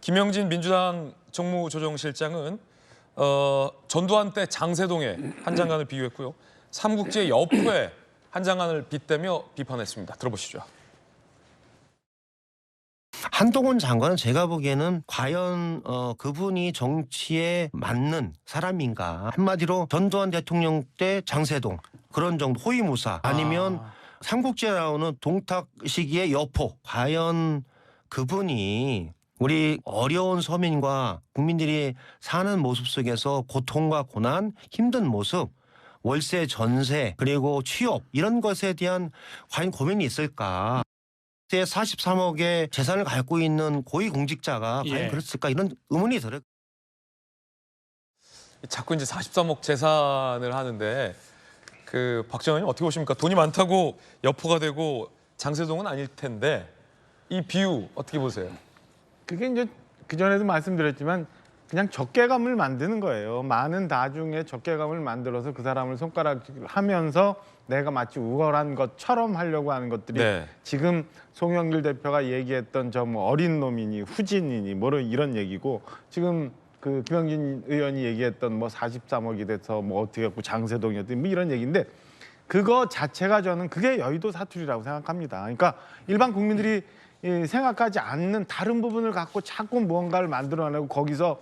김영진 민주당 정무조정실장은 전두환 때 장세동의 한 장관을 비유했고요. 삼국지의 여포의 한 장관을 빗대며 비판했습니다. 들어보시죠. 한동훈 장관은 제가 보기에는 과연 그분이 정치에 맞는 사람인가. 한마디로 전두환 대통령 때 장세동 그런 정도 호위무사 아니면 삼국지에 나오는 동탁 시기의 여포. 과연 그분이 우리 어려운 서민과 국민들이 사는 모습 속에서 고통과 고난, 힘든 모습, 월세, 전세, 그리고 취업 이런 것에 대한 과연 고민이 있을까. 43억의 재산을 갖고 있는 고위공직자가 과연 그랬을까 이런 의문이 들어요. 자꾸 이제 43억 재산을 하는데 박 장관님 어떻게 보십니까? 돈이 많다고 여포가 되고 장세동은 아닐 텐데 이 비유 어떻게 보세요? 그게 이제 그전에도 말씀드렸지만 그냥 적개감을 만드는 거예요. 많은 다중에 적개감을 만들어서 그 사람을 손가락질하면서 내가 마치 우월한 것처럼 하려고 하는 것들이 지금 송영길 대표가 얘기했던 저 뭐 어린 놈이니 후진이니 뭐 이런 얘기고 지금 그 김영진 의원이 얘기했던 뭐 43억이 돼서 뭐 어떻게 했고 장세동이었든 뭐 이런 얘기인데 그거 자체가 저는 그게 여의도 사투리라고 생각합니다. 그러니까 일반 국민들이 생각하지 않는 다른 부분을 갖고 자꾸 무언가를 만들어내고 거기서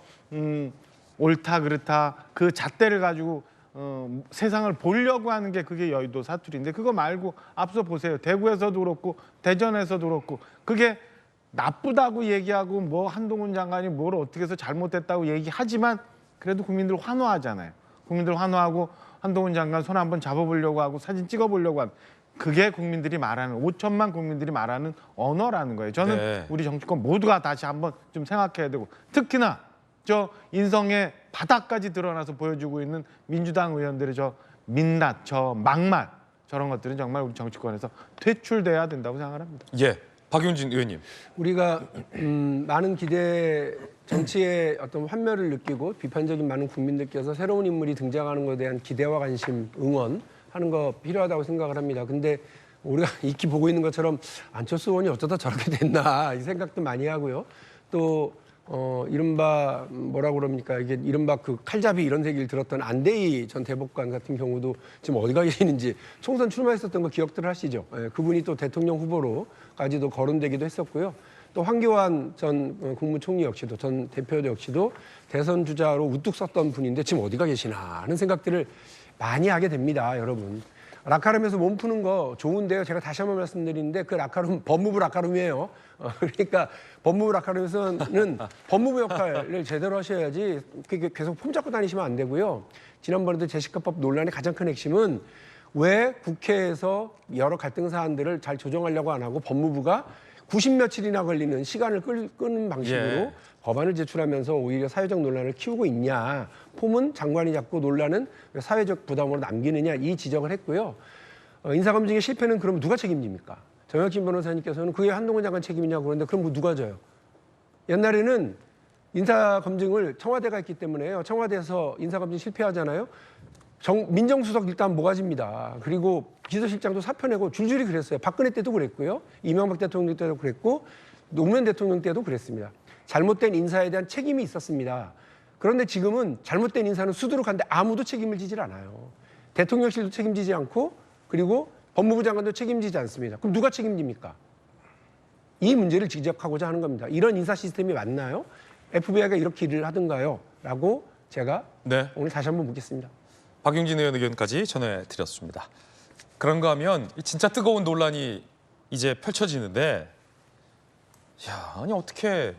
옳다 그렇다 그 잣대를 가지고 세상을 보려고 하는 게 그게 여의도 사투리인데 그거 말고 앞서 보세요. 대구에서도 그렇고 대전에서도 그렇고 그게 나쁘다고 얘기하고 뭐 한동훈 장관이 뭘 어떻게 해서 잘못했다고 얘기하지만 그래도 국민들 환호하잖아요. 국민들 환호하고 한동훈 장관 손 한번 잡아보려고 하고 사진 찍어보려고 하는 그게 국민들이 말하는 5천만 국민들이 말하는 언어라는 거예요. 저는 우리 정치권 모두가 다시 한번 좀 생각해야 되고 특히나 저 인성의 바닥까지 드러나서 보여주고 있는 민주당 의원들의 저 민낯, 저 막말 저런 것들은 정말 우리 정치권에서 퇴출돼야 된다고 생각합니다. 예, 박용진 의원님. 우리가 많은 기대 정치의 어떤 환멸을 느끼고 비판적인 많은 국민들께서 새로운 인물이 등장하는 것에 대한 기대와 관심, 응원하는 거 필요하다고 생각을 합니다. 근데 우리가 익히 보고 있는 것처럼 안철수 의원이 어쩌다 저렇게 됐나 이 생각도 많이 하고요. 또 이른바 뭐라 그럽니까 이게 이른바 그 칼잡이 이런 얘기를 들었던 안대희 전 대법관 같은 경우도 지금 어디가 계시는지 총선 출마했었던 거 기억들 하시죠? 예, 그분이 또 대통령 후보로까지도 거론되기도 했었고요. 또 황교안 전 국무총리 역시도 전 대표 역시도 대선 주자로 우뚝 섰던 분인데 지금 어디가 계시나 하는 생각들을 많이 하게 됩니다, 여러분. 라카룸에서 몸 푸는 거 좋은데요. 제가 다시 한번 말씀드리는데 그 라카룸 법무부 라카룸이에요. 그러니까 법무부 라카룸에서는 법무부 역할을 제대로 하셔야지 계속 폼 잡고 다니시면 안 되고요. 지난번에도 제시카법 논란의 가장 큰 핵심은 왜 국회에서 여러 갈등 사안들을 잘 조정하려고 안 하고 법무부가 90며칠이나 걸리는 시간을 끄는 방식으로 법안을 제출하면서 오히려 사회적 논란을 키우고 있냐. 폼은 장관이 잡고 논란은 사회적 부담으로 남기느냐 이 지적을 했고요. 인사검증의 실패는 그럼 누가 책임집니까? 정혁진 변호사님께서는 그게 한동훈 장관 책임이냐고 그러는데 그럼 누가 져요? 옛날에는 인사검증을 청와대가 했기 때문에요. 청와대에서 인사검증 실패하잖아요. 민정수석 일단 모가지입니다. 그리고 비서실장도 사표 내고 줄줄이 그랬어요. 박근혜 때도 그랬고요. 이명박 대통령 때도 그랬고 노무현 대통령 때도 그랬습니다. 잘못된 인사에 대한 책임이 있었습니다. 그런데 지금은 잘못된 인사는 수두룩한데 아무도 책임을 지질 않아요. 대통령실도 책임지지 않고 그리고 법무부 장관도 책임지지 않습니다. 그럼 누가 책임집니까? 이 문제를 지적하고자 하는 겁니다. 이런 인사 시스템이 맞나요? FBI가 이렇게 일을 하던가요? 라고 제가 오늘 다시 한번 묻겠습니다. 박용진 의원 의견까지 전해드렸습니다. 그런가 하면 진짜 뜨거운 논란이 이제 펼쳐지는데 아니 어떻게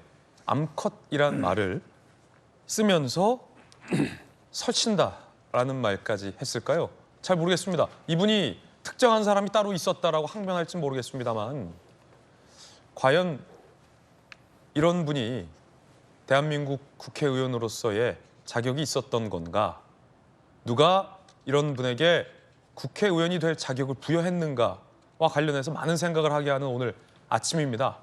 암컷이란 말을 쓰면서 설친다라는 말까지 했을까요? 잘 모르겠습니다. 이분이 특정한 사람이 따로 있었다라고 항변할지 모르겠습니다만 과연 이런 분이 대한민국 국회의원으로서의 자격이 있었던 건가? 누가 이런 분에게 국회의원이 될 자격을 부여했는가와 관련해서 많은 생각을 하게 하는 오늘 아침입니다.